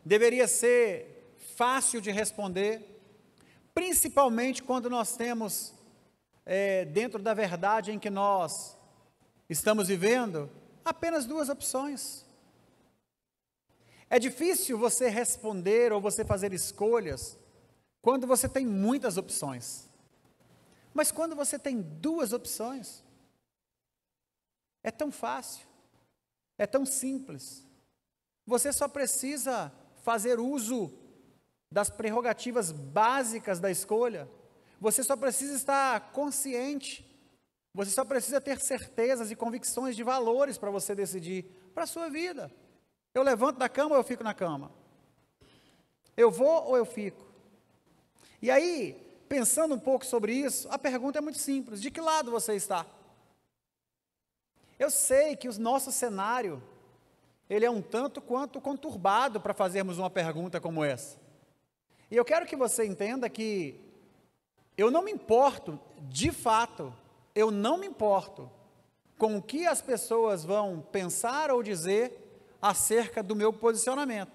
deveria ser fácil de responder, principalmente quando nós temos, dentro da verdade em que nós estamos vivendo, apenas duas opções. É difícil você responder ou você fazer escolhas quando você tem muitas opções. Mas quando você tem duas opções, é tão fácil, é tão simples. Você só precisa fazer uso das prerrogativas básicas da escolha. Você só precisa estar consciente. Você só precisa ter certezas e convicções de valores para você decidir para a sua vida. Eu levanto da cama ou eu fico na cama? Eu vou ou eu fico? E aí, pensando um pouco sobre isso, a pergunta é muito simples: de que lado você está? Eu sei que o nosso cenário, ele é um tanto quanto conturbado para fazermos uma pergunta como essa. E eu quero que você entenda que eu não me importo, de fato, eu não me importo com o que as pessoas vão pensar ou dizer acerca do meu posicionamento.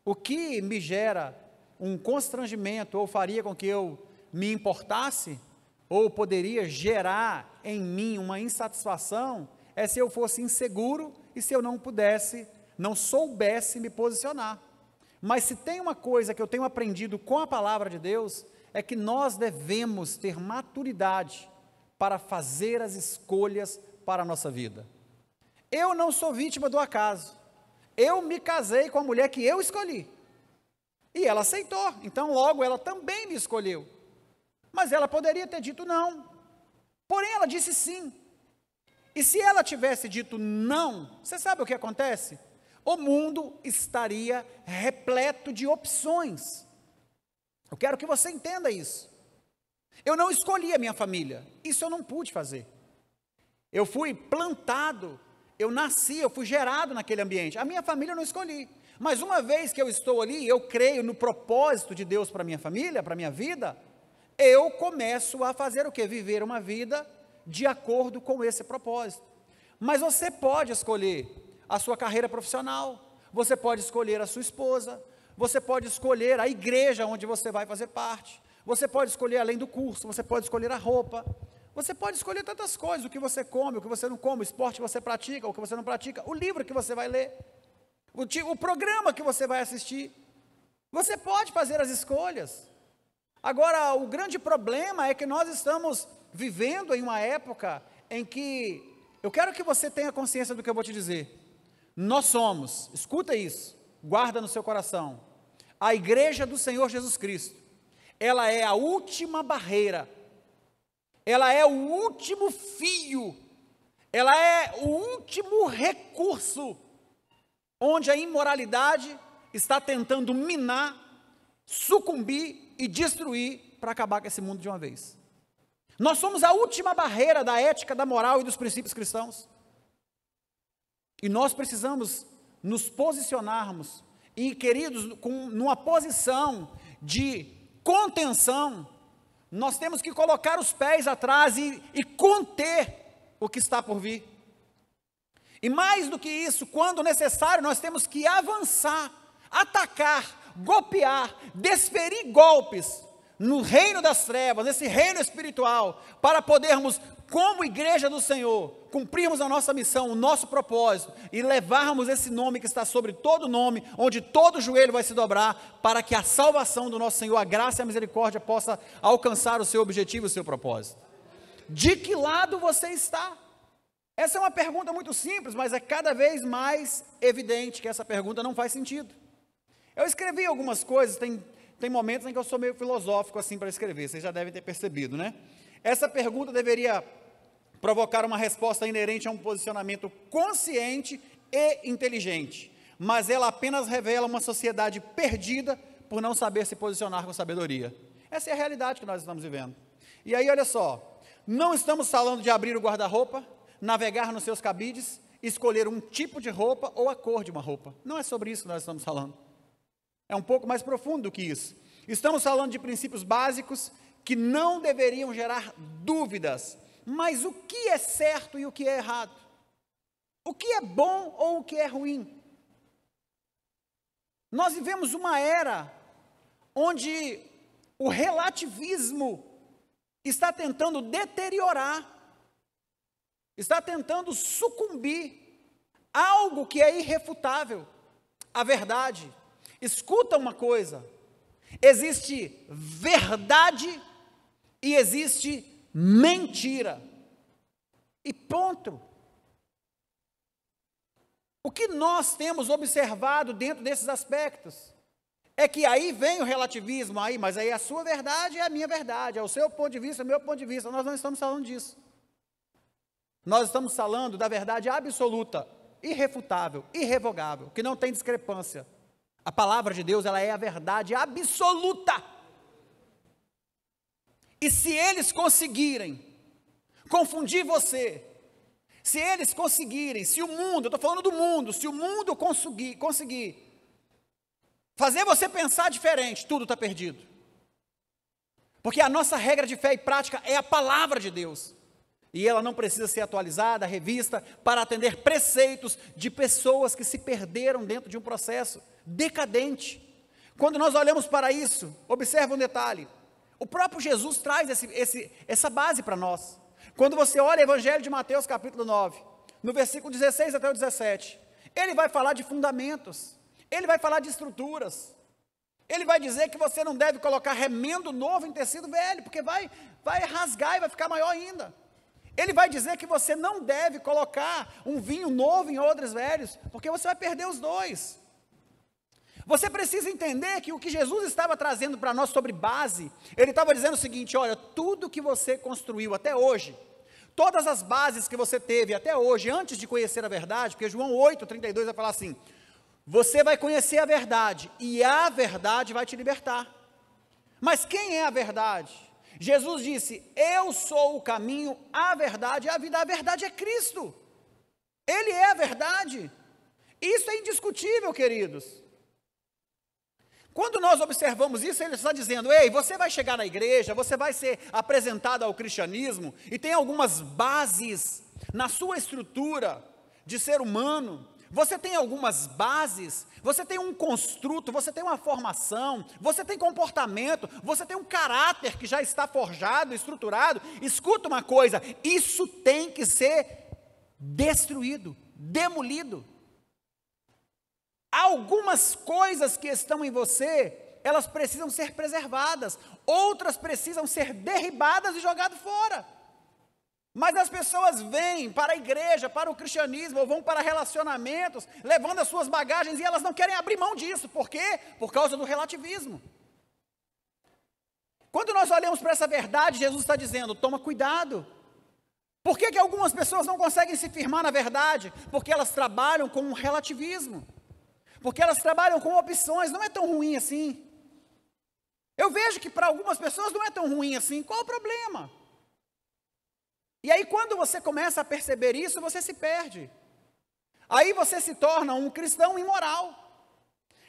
O que me gera um constrangimento ou faria com que eu me importasse, ou poderia gerar em mim uma insatisfação, é se eu fosse inseguro e se eu não soubesse me posicionar. Mas se tem uma coisa que eu tenho aprendido com a palavra de Deus, é que nós devemos ter maturidade para fazer as escolhas para a nossa vida. Eu não sou vítima do acaso. Eu me casei com a mulher que eu escolhi. E ela aceitou, então logo ela também me escolheu. Mas ela poderia ter dito não. Porém ela disse sim. E se ela tivesse dito não, você sabe o que acontece? O mundo estaria repleto de opções. Eu quero que você entenda isso. Eu não escolhi a minha família, isso eu não pude fazer. Eu fui plantado, eu nasci, eu fui gerado naquele ambiente. A minha família eu não escolhi. Mas uma vez que eu estou ali, eu creio no propósito de Deus para a minha família, para a minha vida, eu começo a fazer o quê? Viver uma vida de acordo com esse propósito. Mas você pode escolher a sua carreira profissional, você pode escolher a sua esposa, você pode escolher a igreja onde você vai fazer parte, você pode escolher além do curso, você pode escolher a roupa, você pode escolher tantas coisas, o que você come, o que você não come, o esporte que você pratica, o que você não pratica, o livro que você vai ler, o programa que você vai assistir. Você pode fazer as escolhas. Agora, o grande problema é que nós estamos vivendo em uma época em que, eu quero que você tenha consciência do que eu vou te dizer, nós somos, escuta isso, guarda no seu coração, a igreja do Senhor Jesus Cristo, ela é a última barreira, ela é o último fio, ela é o último recurso, onde a imoralidade está tentando minar, sucumbir e destruir para acabar com esse mundo de uma vez. Nós somos a última barreira da ética, da moral e dos princípios cristãos. E nós precisamos nos posicionarmos, e queridos, numa posição de contenção, nós temos que colocar os pés atrás e conter o que está por vir. E mais do que isso, quando necessário, nós temos que avançar, atacar, golpear, desferir golpes no reino das trevas, nesse reino espiritual, para podermos, como igreja do Senhor, cumprirmos a nossa missão, o nosso propósito, e levarmos esse nome que está sobre todo nome, onde todo joelho vai se dobrar, para que a salvação do nosso Senhor, a graça e a misericórdia possa alcançar o seu objetivo e o seu propósito. De que lado você está? Essa é uma pergunta muito simples, mas é cada vez mais evidente que essa pergunta não faz sentido. Eu escrevi algumas coisas, tem momentos em que eu sou meio filosófico assim para escrever, vocês já devem ter percebido, né? Essa pergunta deveria provocar uma resposta inerente a um posicionamento consciente e inteligente, mas ela apenas revela uma sociedade perdida por não saber se posicionar com sabedoria. Essa é a realidade que nós estamos vivendo. E aí, olha só, não estamos falando de abrir o guarda-roupa, navegar nos seus cabides, escolher um tipo de roupa ou a cor de uma roupa. Não é sobre isso que nós estamos falando. É um pouco mais profundo do que isso. Estamos falando de princípios básicos que não deveriam gerar dúvidas. Mas o que é certo e o que é errado? O que é bom ou o que é ruim? Nós vivemos uma era onde o relativismo está tentando deteriorar, está tentando sucumbir algo que é irrefutável, a verdade. Escuta uma coisa, existe verdade e existe mentira, e ponto. O que nós temos observado dentro desses aspectos é que aí vem o relativismo, mas aí a sua verdade é a minha verdade, é o seu ponto de vista, é o meu ponto de vista. Nós não estamos falando disso. Nós estamos falando da verdade absoluta, irrefutável, irrevogável, que não tem discrepância. A palavra de Deus, ela é a verdade absoluta. E se eles conseguirem confundir você, se eles conseguirem, se o mundo, eu estou falando do mundo, se o mundo conseguir fazer você pensar diferente, tudo está perdido. Porque a nossa regra de fé e prática é a palavra de Deus. E ela não precisa ser atualizada, revista, para atender preceitos de pessoas que se perderam dentro de um processo decadente. Quando nós olhamos para isso, observa um detalhe. O próprio Jesus traz essa base para nós. Quando você olha o Evangelho de Mateus capítulo 9, no versículo 16 até o 17, ele vai falar de fundamentos, ele vai falar de estruturas, ele vai dizer que você não deve colocar remendo novo em tecido velho, porque vai rasgar e vai ficar maior ainda. Ele vai dizer que você não deve colocar um vinho novo em odres velhos, porque você vai perder os dois. Você precisa entender que o que Jesus estava trazendo para nós sobre base, ele estava dizendo o seguinte: olha, tudo que você construiu até hoje, todas as bases que você teve até hoje, antes de conhecer a verdade, porque João 8,32 vai falar assim: você vai conhecer a verdade, e a verdade vai te libertar. Mas quem é a verdade? Jesus disse: eu sou o caminho, a verdade e a vida. A verdade é Cristo, Ele é a verdade. Isso é indiscutível, queridos. Quando nós observamos isso, ele está dizendo: ei, você vai chegar na igreja, você vai ser apresentado ao cristianismo, e tem algumas bases na sua estrutura de ser humano, você tem algumas bases, você tem um construto, você tem uma formação, você tem comportamento, você tem um caráter que já está forjado, estruturado. Escuta uma coisa, isso tem que ser destruído, demolido. Algumas coisas que estão em você, elas precisam ser preservadas, outras precisam ser derribadas e jogadas fora. Mas as pessoas vêm para a igreja, para o cristianismo, ou vão para relacionamentos, levando as suas bagagens, e elas não querem abrir mão disso. Por quê? Por causa do relativismo. Quando nós olhamos para essa verdade, Jesus está dizendo: toma cuidado. Por que algumas pessoas não conseguem se firmar na verdade? Porque elas trabalham com um relativismo. Porque elas trabalham com opções. Não é tão ruim assim. Eu vejo que para algumas pessoas não é tão ruim assim. Qual o problema? E aí quando você começa a perceber isso, você se perde. Aí você se torna um cristão imoral.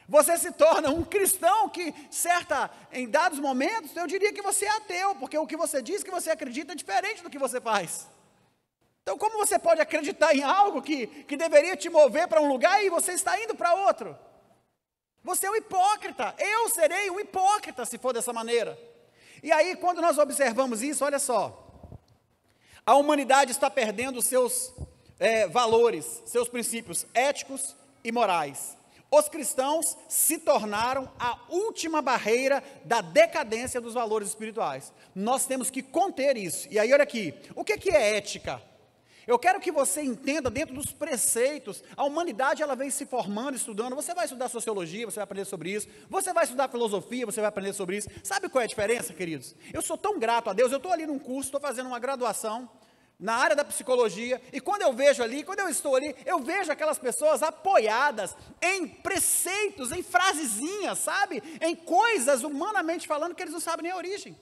Você se torna um cristão que, em dados momentos, eu diria que você é ateu, porque o que você diz que você acredita é diferente do que você faz. Então, como você pode acreditar em algo que deveria te mover para um lugar e você está indo para outro? Você é um hipócrita. Eu serei um hipócrita se for dessa maneira. E aí, quando nós observamos isso, olha só. A humanidade está perdendo seus valores, seus princípios éticos e morais. Os cristãos se tornaram a última barreira da decadência dos valores espirituais. Nós temos que conter isso. E aí, olha aqui, o que é ética? Eu quero que você entenda dentro dos preceitos. A humanidade, ela vem se formando, estudando. Você vai estudar sociologia, você vai aprender sobre isso. Você vai estudar filosofia, você vai aprender sobre isso. Sabe qual é a diferença, queridos? Eu sou tão grato a Deus. Eu estou ali num curso, estou fazendo uma graduação na área da psicologia. E quando eu vejo ali, quando eu estou ali, eu vejo aquelas pessoas apoiadas em preceitos, em frasezinhas, sabe? Em coisas, humanamente falando, que eles não sabem nem a origem.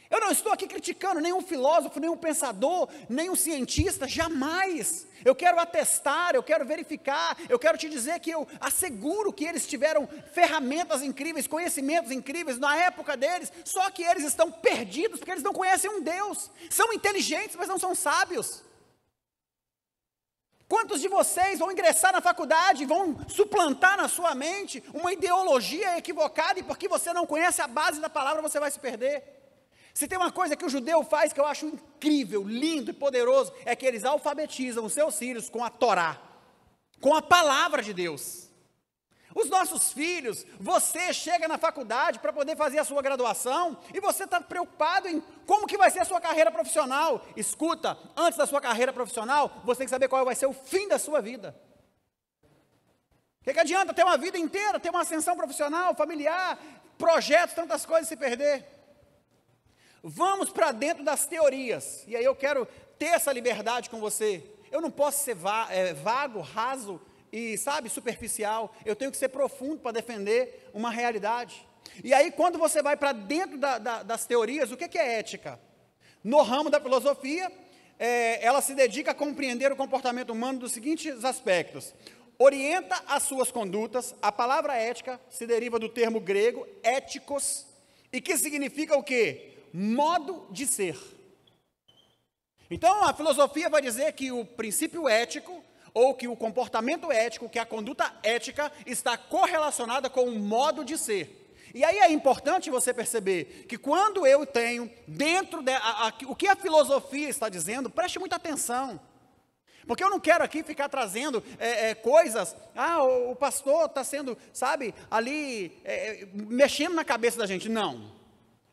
Eu não estou aqui criticando nenhum filósofo, nenhum pensador, nenhum cientista, jamais. Eu quero atestar, eu quero verificar, eu quero te dizer que eu asseguro que eles tiveram ferramentas incríveis, conhecimentos incríveis na época deles, só que eles estão perdidos porque eles não conhecem um Deus. São inteligentes, mas não são sábios. Quantos de vocês vão ingressar na faculdade, vão suplantar na sua mente uma ideologia equivocada e porque você não conhece a base da palavra, você vai se perder? Se tem uma coisa que o judeu faz que eu acho incrível, lindo e poderoso, é que eles alfabetizam os seus filhos com a Torá, com a palavra de Deus. Os nossos filhos, você chega na faculdade para poder fazer a sua graduação e você está preocupado em como que vai ser a sua carreira profissional. Escuta, antes da sua carreira profissional, você tem que saber qual vai ser o fim da sua vida. O que adianta ter uma vida inteira, ter uma ascensão profissional, familiar, projetos, tantas coisas, se perder? Vamos para dentro das teorias, e aí eu quero ter essa liberdade com você. Eu não posso ser vago, raso, e sabe, superficial, eu tenho que ser profundo para defender uma realidade. E aí quando você vai para dentro das teorias, o que é ética? No ramo da filosofia, ela se dedica a compreender o comportamento humano dos seguintes aspectos: orienta as suas condutas. A palavra ética se deriva do termo grego éticos, e que significa o quê? Modo de ser. Então a filosofia vai dizer que o princípio ético, ou que o comportamento ético, que a conduta ética está correlacionada com o modo de ser. E aí é importante você perceber que quando eu tenho dentro o que a filosofia está dizendo, preste muita atenção. Porque eu não quero aqui ficar trazendo coisas, o pastor está sendo, sabe, ali mexendo na cabeça da gente. Não.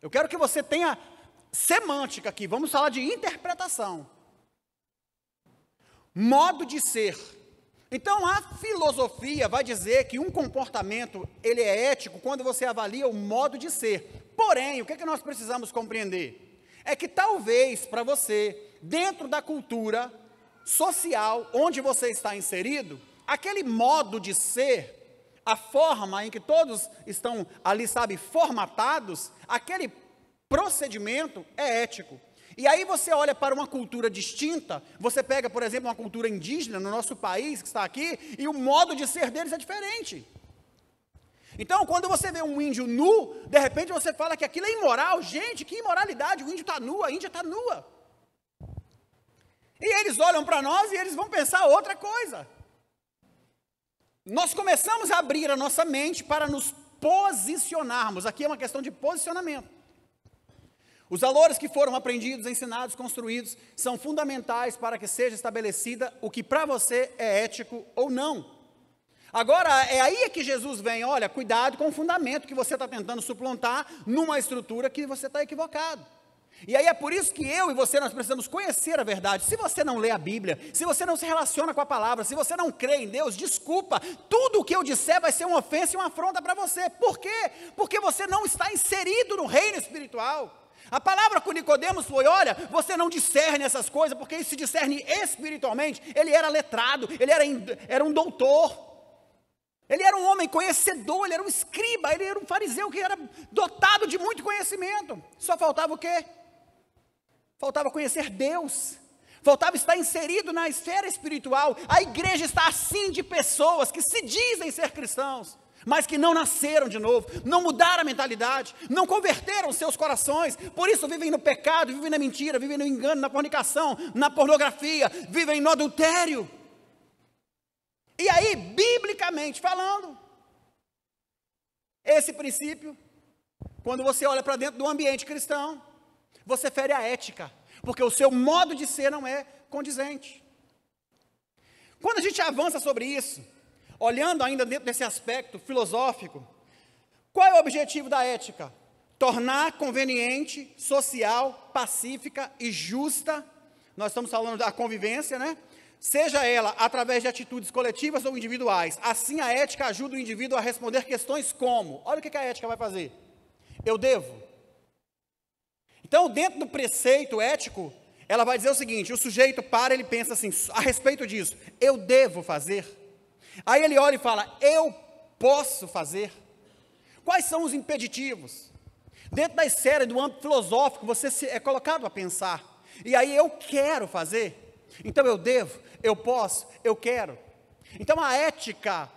Eu quero que você tenha semântica aqui, vamos falar de interpretação. Modo de ser. Então a filosofia vai dizer que um comportamento, ele é ético quando você avalia o modo de ser. Porém, o que nós precisamos compreender? É que talvez para você, dentro da cultura social onde você está inserido, aquele modo de ser, a forma em que todos estão ali, sabe, formatados, aquele procedimento é ético. E aí você olha para uma cultura distinta, você pega, por exemplo, uma cultura indígena no nosso país, que está aqui, e o modo de ser deles é diferente. Então, quando você vê um índio nu, de repente você fala que aquilo é imoral. Gente, que imoralidade, o índio está nu, a Índia está nua. E eles olham para nós e eles vão pensar outra coisa. Nós começamos a abrir a nossa mente para nos posicionarmos. Aqui é uma questão de posicionamento. Os valores que foram aprendidos, ensinados, construídos, são fundamentais para que seja estabelecida o que para você é ético ou não. Agora, é aí que Jesus vem, olha, cuidado com o fundamento que você está tentando suplantar numa estrutura que você está equivocado. E aí é por isso que eu e você, nós precisamos conhecer a verdade. Se você não lê a Bíblia, se você não se relaciona com a palavra, se você não crê em Deus, desculpa, tudo o que eu disser vai ser uma ofensa e uma afronta para você. Por quê? Porque você não está inserido no reino espiritual. A palavra com Nicodemos foi, olha, você não discerne essas coisas, porque ele se discerne espiritualmente. Ele era letrado, ele era um doutor, ele era um homem conhecedor, ele era um escriba, ele era um fariseu que era dotado de muito conhecimento. Só faltava o quê? Faltava conhecer Deus, faltava estar inserido na esfera espiritual. A igreja está assim de pessoas que se dizem ser cristãos, mas que não nasceram de novo, não mudaram a mentalidade, não converteram seus corações, por isso vivem no pecado, vivem na mentira, vivem no engano, na fornicação, na pornografia, vivem no adultério. E aí, biblicamente falando, esse princípio, quando você olha para dentro do ambiente cristão, você fere a ética, porque o seu modo de ser não é condizente. Quando a gente avança sobre isso, olhando ainda dentro desse aspecto filosófico, qual é o objetivo da ética? Tornar conveniente, social, pacífica e justa, nós estamos falando da convivência, né? Seja ela através de atitudes coletivas ou individuais. Assim a ética ajuda o indivíduo a responder questões como, olha o que a ética vai fazer. Eu devo. Então, dentro do preceito ético, ela vai dizer o seguinte, o sujeito para, ele pensa assim, a respeito disso, eu devo fazer. Aí ele olha e fala, eu posso fazer. Quais são os impeditivos? Dentro da esfera do âmbito filosófico, você é colocado a pensar. E aí eu quero fazer. Então eu devo, eu posso, eu quero. Então a ética,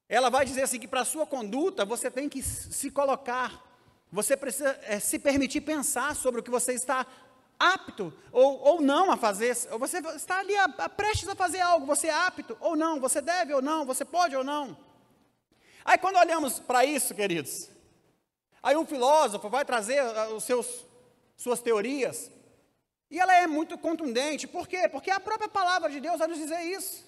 ela vai dizer assim que para a sua conduta, você tem que se colocar. Você precisa se permitir pensar sobre o que você está apto ou não a fazer, você está ali prestes a fazer algo, você é apto ou não, você deve ou não, você pode ou não. Aí quando olhamos para isso, queridos, aí um filósofo vai trazer suas teorias, e ela é muito contundente. Por quê? Porque a própria palavra de Deus vai nos dizer isso.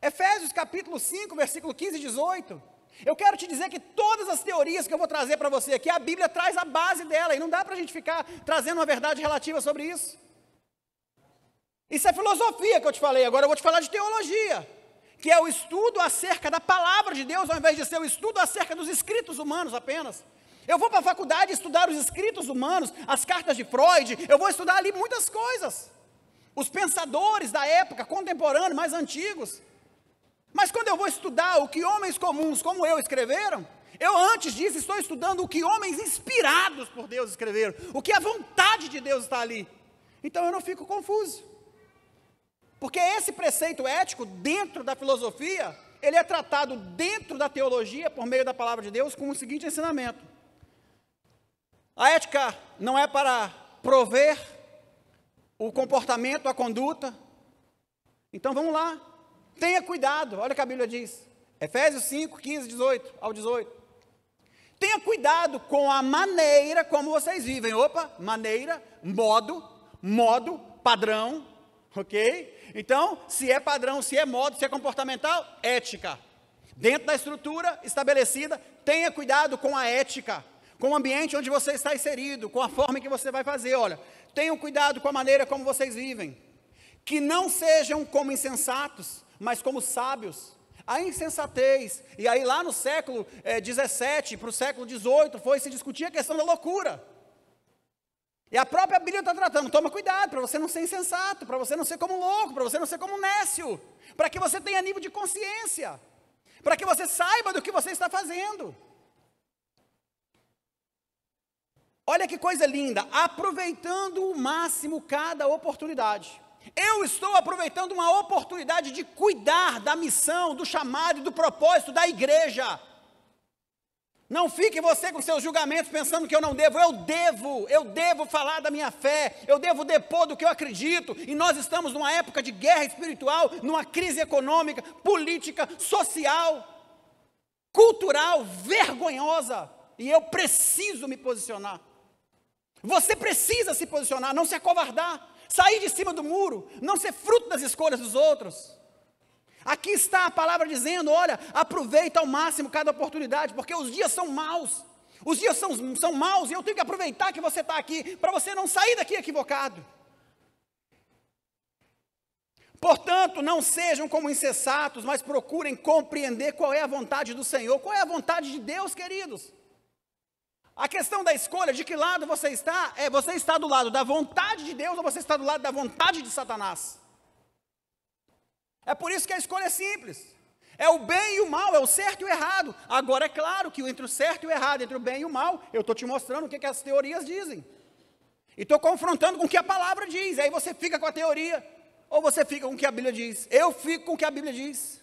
Efésios capítulo 5, versículo 15 e 18. Eu quero te dizer que todas as teorias que eu vou trazer para você aqui, a Bíblia traz a base dela, e não dá para a gente ficar trazendo uma verdade relativa sobre isso. Isso é filosofia que eu te falei, agora eu vou te falar de teologia, que é o estudo acerca da palavra de Deus, ao invés de ser o estudo acerca dos escritos humanos apenas. Eu vou para a faculdade estudar os escritos humanos, as cartas de Freud, eu vou estudar ali muitas coisas. Os pensadores da época, contemporâneos, mais antigos. Mas quando eu vou estudar o que homens comuns como eu escreveram, eu antes disso estou estudando o que homens inspirados por Deus escreveram, o que a vontade de Deus está ali. Então eu não fico confuso. Porque esse preceito ético dentro da filosofia, ele é tratado dentro da teologia, por meio da palavra de Deus, com o seguinte ensinamento. A ética não é para prover o comportamento, a conduta. Então vamos lá, tenha cuidado, olha o que a Bíblia diz, Efésios 5, 15 ao 18. Tenha cuidado com a maneira como vocês vivem. Opa, maneira, modo, padrão, ok? Então, se é padrão, se é modo, se é comportamental, ética. Dentro da estrutura estabelecida, tenha cuidado com a ética, com o ambiente onde você está inserido, com a forma em que você vai fazer. Olha, tenham cuidado com a maneira como vocês vivem, que não sejam como insensatos, mas como sábios. A insensatez, e aí lá no século 17 para o século 18, foi se discutir a questão da loucura. E a própria Bíblia está tratando, toma cuidado, para você não ser insensato, para você não ser como louco, para você não ser como nécio, para que você tenha nível de consciência, para que você saiba do que você está fazendo. Olha que coisa linda, aproveitando o máximo cada oportunidade. Eu estou aproveitando uma oportunidade de cuidar da missão, do chamado e do propósito da igreja. Não fique você com seus julgamentos pensando que eu não devo. Eu devo falar da minha fé, eu devo depor do que eu acredito. E nós estamos numa época de guerra espiritual, numa crise econômica, política, social, cultural, vergonhosa. E eu preciso me posicionar. Você precisa se posicionar, não se acovardar, sair de cima do muro, não ser fruto das escolhas dos outros. Aqui está a palavra dizendo, olha, aproveita ao máximo cada oportunidade, porque os dias são maus, os dias são maus, e eu tenho que aproveitar que você está aqui, para você não sair daqui equivocado. Portanto, não sejam como insensatos, mas procurem compreender qual é a vontade do Senhor, qual é a vontade de Deus, queridos. A questão da escolha, de que lado você está do lado da vontade de Deus ou você está do lado da vontade de Satanás? É por isso que a escolha é simples. É o bem e o mal, é o certo e o errado. Agora é claro que entre o certo e o errado, entre o bem e o mal, eu estou te mostrando o que as teorias dizem. E estou confrontando com o que a palavra diz. Aí você fica com a teoria, ou você fica com o que a Bíblia diz. Eu fico com o que a Bíblia diz.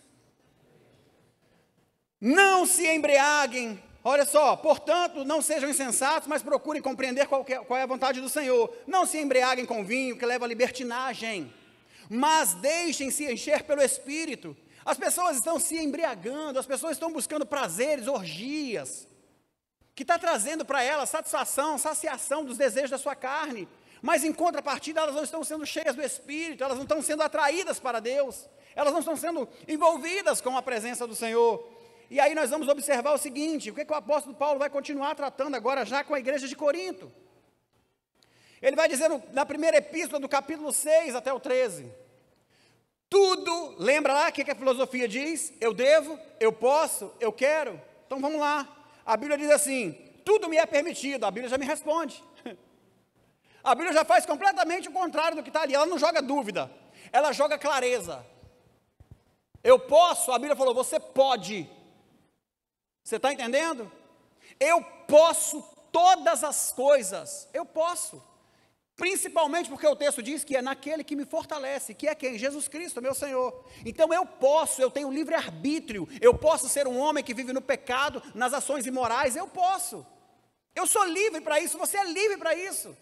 Não se embriaguem. Olha só, portanto, não sejam insensatos, mas procurem compreender qual é a vontade do Senhor. Não se embriaguem com vinho, que leva à libertinagem, mas deixem-se encher pelo Espírito. As pessoas estão se embriagando, as pessoas estão buscando prazeres, orgias, que está trazendo para elas satisfação, saciação dos desejos da sua carne, mas em contrapartida elas não estão sendo cheias do Espírito, elas não estão sendo atraídas para Deus, elas não estão sendo envolvidas com a presença do Senhor. E aí nós vamos observar o seguinte, o que o apóstolo Paulo vai continuar tratando agora já com a igreja de Corinto. Ele vai dizer na primeira epístola do capítulo 6 até o 13, tudo, lembra lá o que a filosofia diz? Eu devo, eu posso, eu quero. Então vamos lá, a Bíblia diz assim, tudo me é permitido, a Bíblia já me responde. A Bíblia já faz completamente o contrário do que está ali, ela não joga dúvida, ela joga clareza. Eu posso, a Bíblia falou, você pode. Você está entendendo? Eu posso todas as coisas, eu posso. Principalmente porque o texto diz que é naquele que me fortalece, que é quem? Jesus Cristo, meu Senhor. Então eu posso, eu tenho livre-arbítrio, eu posso ser um homem que vive no pecado, nas ações imorais, eu posso. Eu sou livre para isso, você é livre para isso.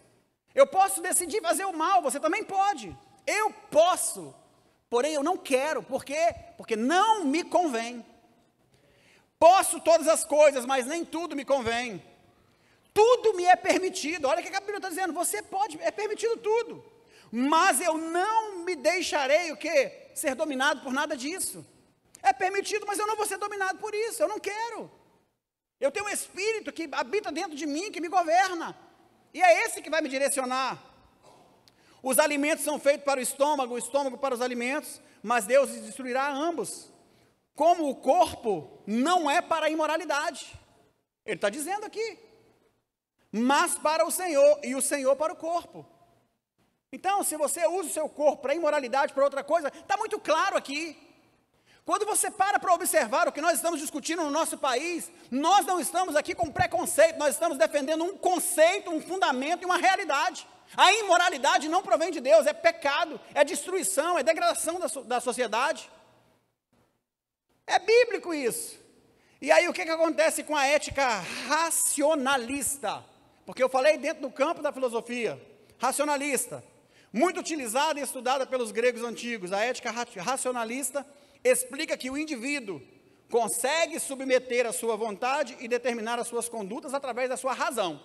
Eu posso decidir fazer o mal, você também pode. Eu posso, porém eu não quero. Por quê? Porque não me convém. Posso todas as coisas, mas nem tudo me convém. Tudo me é permitido. Olha o que a Bíblia está dizendo. Você pode, é permitido tudo. Mas eu não me deixarei o quê? Ser dominado por nada disso. É permitido, mas eu não vou ser dominado por isso. Eu não quero. Eu tenho um espírito que habita dentro de mim, que me governa. E é esse que vai me direcionar. Os alimentos são feitos para o estômago para os alimentos, mas Deus destruirá ambos. Como o corpo não é para a imoralidade. Ele está dizendo aqui. Mas para o Senhor, e o Senhor para o corpo. Então, se você usa o seu corpo para imoralidade, para outra coisa, está muito claro aqui. Quando você para observar o que nós estamos discutindo no nosso país, nós não estamos aqui com preconceito, nós estamos defendendo um conceito, um fundamento e uma realidade. A imoralidade não provém de Deus, é pecado, é destruição, é degradação da sociedade. É bíblico isso. E aí o que acontece com a ética racionalista? Porque eu falei dentro do campo da filosofia, racionalista, muito utilizada e estudada pelos gregos antigos. A ética racionalista explica que o indivíduo consegue submeter a sua vontade e determinar as suas condutas através da sua razão.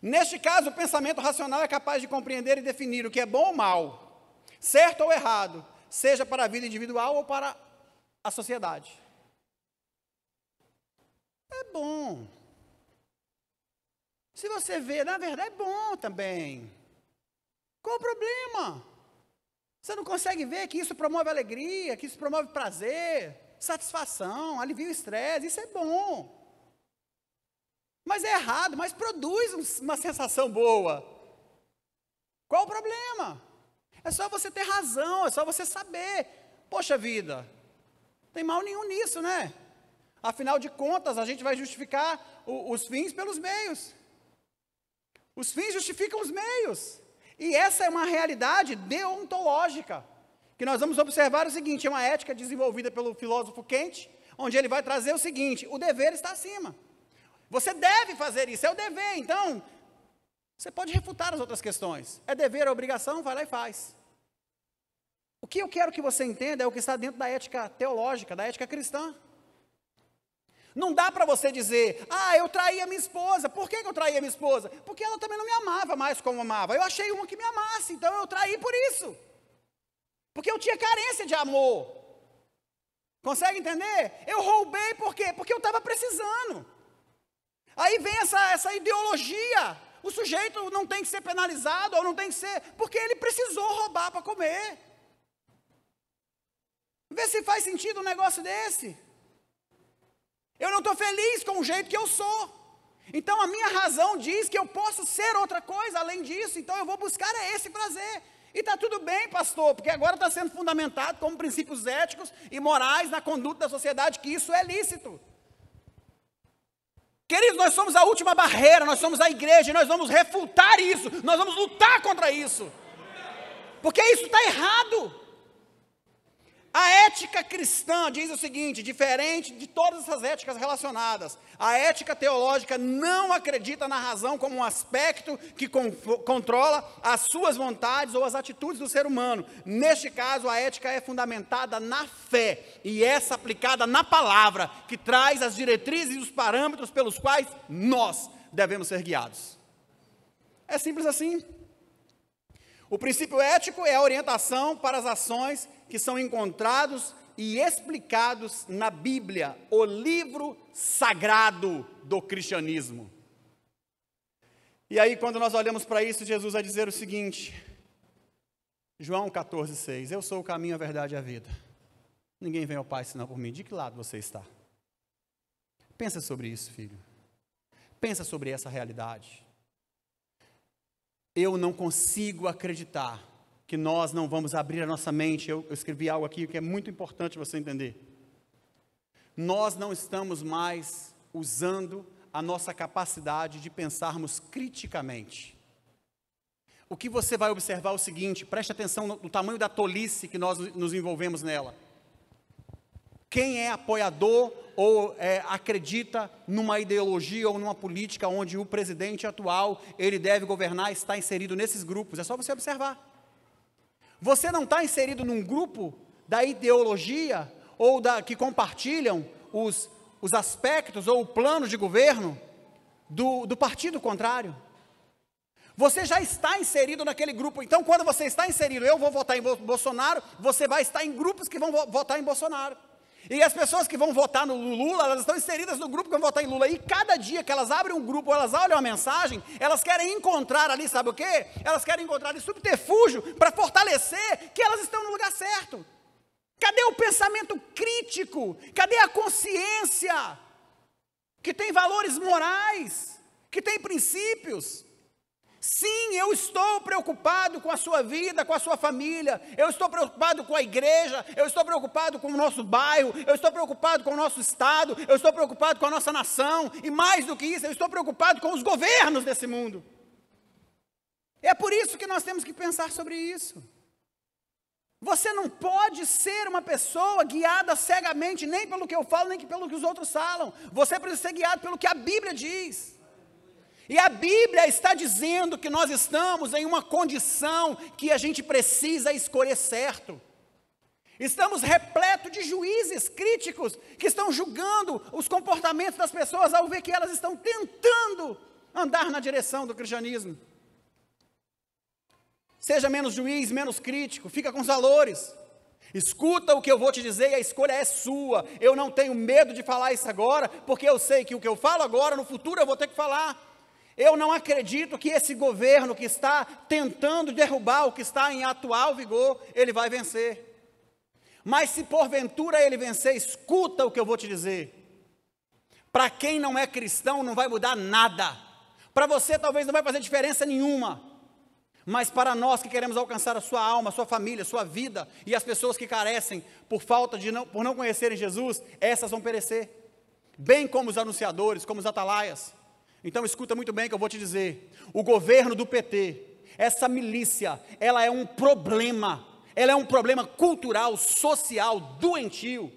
Neste caso, o pensamento racional é capaz de compreender e definir o que é bom ou mal, certo ou errado, seja para a vida individual ou para a sociedade. É bom. Se você vê, na verdade é bom também. Qual o problema? Você não consegue ver que isso promove alegria, que isso promove prazer, satisfação, alivia o estresse, isso é bom. Mas é errado, mas produz uma sensação boa. Qual o problema? É só você ter razão, é só você saber. Poxa vida, não tem mal nenhum nisso, né? Afinal de contas, a gente vai justificar os fins pelos meios. Os fins justificam os meios. E essa é uma realidade deontológica, que nós vamos observar o seguinte, é uma ética desenvolvida pelo filósofo Kant, onde ele vai trazer o seguinte, o dever está acima. Você deve fazer isso, é o dever, então, você pode refutar as outras questões. É dever, é obrigação, vai lá e faz. O que eu quero que você entenda é o que está dentro da ética teológica, da ética cristã. Não dá para você dizer, eu traí a minha esposa. Por que eu traí a minha esposa? Porque ela também não me amava mais como amava. Eu achei uma que me amasse, então eu traí por isso. Porque eu tinha carência de amor. Consegue entender? Eu roubei por quê? Porque eu estava precisando. Aí vem essa ideologia. O sujeito não tem que ser penalizado, ou não tem que ser, porque ele precisou roubar para comer. Vê se faz sentido um negócio desse. Eu não estou feliz com o jeito que eu sou. Então a minha razão diz que eu posso ser outra coisa além disso. Então eu vou buscar esse prazer. E está tudo bem, pastor, porque agora está sendo fundamentado como princípios éticos e morais na conduta da sociedade que isso é lícito. Queridos, nós somos a última barreira, nós somos a igreja, e nós vamos refutar isso, nós vamos lutar contra isso. Porque isso está errado. A ética cristã diz o seguinte, diferente de todas essas éticas relacionadas, a ética teológica não acredita na razão como um aspecto que controla as suas vontades ou as atitudes do ser humano. Neste caso, a ética é fundamentada na fé, e essa aplicada na palavra, que traz as diretrizes e os parâmetros pelos quais nós devemos ser guiados. É simples assim. O princípio ético é a orientação para as ações que são encontrados e explicados na Bíblia, o livro sagrado do cristianismo. E aí, quando nós olhamos para isso, Jesus vai dizer o seguinte, João 14,6, eu sou o caminho, a verdade e a vida. Ninguém vem ao Pai senão por mim. De que lado você está? Pensa sobre isso, filho. Pensa sobre essa realidade. Eu não consigo acreditar que nós não vamos abrir a nossa mente. Eu escrevi algo aqui que é muito importante você entender. Nós não estamos mais usando a nossa capacidade de pensarmos criticamente. O que você vai observar é o seguinte, preste atenção no tamanho da tolice que nós nos envolvemos nela. Quem é apoiador ou acredita numa ideologia ou numa política onde o presidente atual, ele deve governar, está inserido nesses grupos. É só você observar. Você não está inserido num grupo da ideologia ou que compartilham os aspectos ou o plano de governo do partido contrário. Você já está inserido naquele grupo. Então, quando você está inserido, eu vou votar em Bolsonaro, você vai estar em grupos que vão votar em Bolsonaro. E as pessoas que vão votar no Lula, elas estão inseridas no grupo que vão votar em Lula. E cada dia que elas abrem um grupo, elas olham a mensagem, elas querem encontrar ali, sabe o quê? Elas querem encontrar ali subterfúgio para fortalecer que elas estão no lugar certo. Cadê o pensamento crítico? Cadê a consciência? Que tem valores morais, que tem princípios. Sim, eu estou preocupado com a sua vida, com a sua família, eu estou preocupado com a igreja, eu estou preocupado com o nosso bairro, eu estou preocupado com o nosso estado, eu estou preocupado com a nossa nação, e mais do que isso, eu estou preocupado com os governos desse mundo. É por isso que nós temos que pensar sobre isso. Você não pode ser uma pessoa guiada cegamente, nem pelo que eu falo, nem pelo que os outros falam. Você precisa ser guiado pelo que a Bíblia diz. E a Bíblia está dizendo que nós estamos em uma condição que a gente precisa escolher certo. Estamos repletos de juízes críticos que estão julgando os comportamentos das pessoas ao ver que elas estão tentando andar na direção do cristianismo. Seja menos juiz, menos crítico, fica com os valores. Escuta o que eu vou te dizer e a escolha é sua. Eu não tenho medo de falar isso agora, porque eu sei que o que eu falo agora, no futuro eu vou ter que falar. Eu não acredito que esse governo que está tentando derrubar o que está em atual vigor, ele vai vencer. Mas se porventura ele vencer, escuta o que eu vou te dizer. Para quem não é cristão não vai mudar nada. Para você talvez não vai fazer diferença nenhuma. Mas para nós que queremos alcançar a sua alma, a sua família, a sua vida, e as pessoas que carecem por não conhecerem Jesus, essas vão perecer. Bem como os anunciadores, como os atalaias. Então escuta muito bem o que eu vou te dizer. O governo do PT, essa milícia, ela é um problema cultural, social, doentio.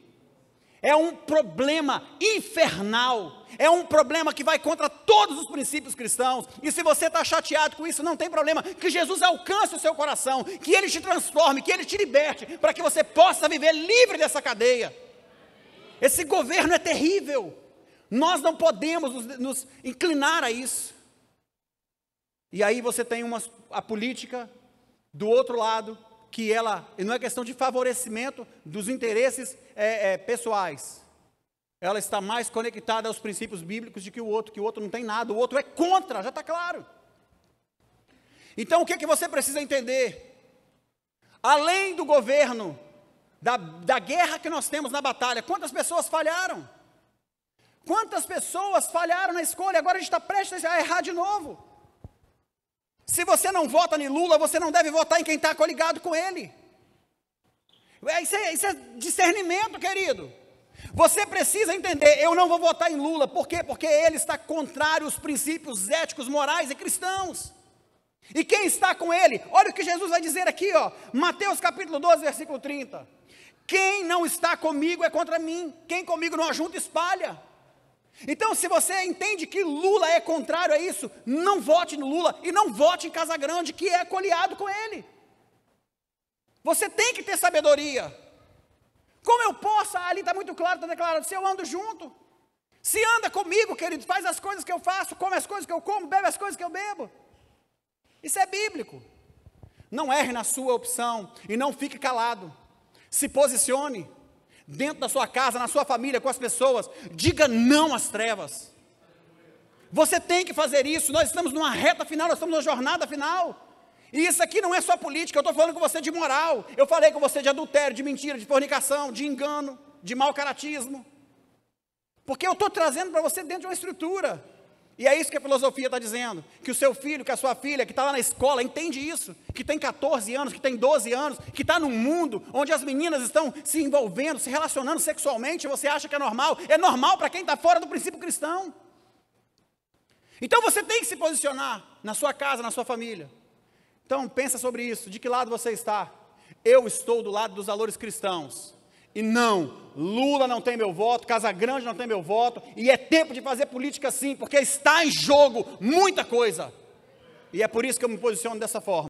É um problema infernal, é um problema que vai contra todos os princípios cristãos. E se você está chateado com isso, não tem problema, que Jesus alcance o seu coração, que Ele te transforme, que Ele te liberte, para que você possa viver livre dessa cadeia. Esse governo é terrível. Nós não podemos nos inclinar a isso. E aí você tem a política do outro lado, que ela não é questão de favorecimento dos interesses pessoais. Ela está mais conectada aos princípios bíblicos de que o outro não tem nada, o outro é contra, já está claro. Então o que é que você precisa entender? Além do governo, da guerra que nós temos na batalha, quantas pessoas falharam? Quantas pessoas falharam na escolha? Agora a gente está prestes a errar de novo. Se você não vota em Lula, você não deve votar em quem está coligado com ele. Isso é discernimento, querido. Você precisa entender, eu não vou votar em Lula. Por quê? Porque ele está contrário aos princípios éticos, morais e cristãos. E quem está com ele? Olha o que Jesus vai dizer aqui, Mateus capítulo 12, versículo 30. Quem não está comigo é contra mim. Quem comigo não ajunta, espalha. Então, se você entende que Lula é contrário a isso, não vote no Lula e não vote em Casagrande, que é coliado com ele. Você tem que ter sabedoria. Como eu posso? Ali está muito claro, está declarado, se eu ando junto. Se anda comigo, querido, faz as coisas que eu faço, come as coisas que eu como, bebe as coisas que eu bebo. Isso é bíblico. Não erre na sua opção e não fique calado. Se posicione. Dentro da sua casa, na sua família, com as pessoas, diga não às trevas. Você tem que fazer isso. Nós estamos numa reta final, nós estamos numa jornada final. E isso aqui não é só política, eu estou falando com você de moral. Eu falei com você de adultério, de mentira, de fornicação, de engano, de mau caratismo. Porque eu estou trazendo para você dentro de uma estrutura. E é isso que a filosofia está dizendo, que o seu filho, que a sua filha, que está lá na escola, entende isso, que tem 14 anos, que tem 12 anos, que está num mundo onde as meninas estão se envolvendo, se relacionando sexualmente, você acha que é normal para quem está fora do princípio cristão. Então você tem que se posicionar na sua casa, na sua família. Então pensa sobre isso, de que lado você está? Eu estou do lado dos valores cristãos, E não, Lula não tem meu voto, Casagrande não tem meu voto, e é tempo de fazer política sim, porque está em jogo muita coisa. E é por isso que eu me posiciono dessa forma.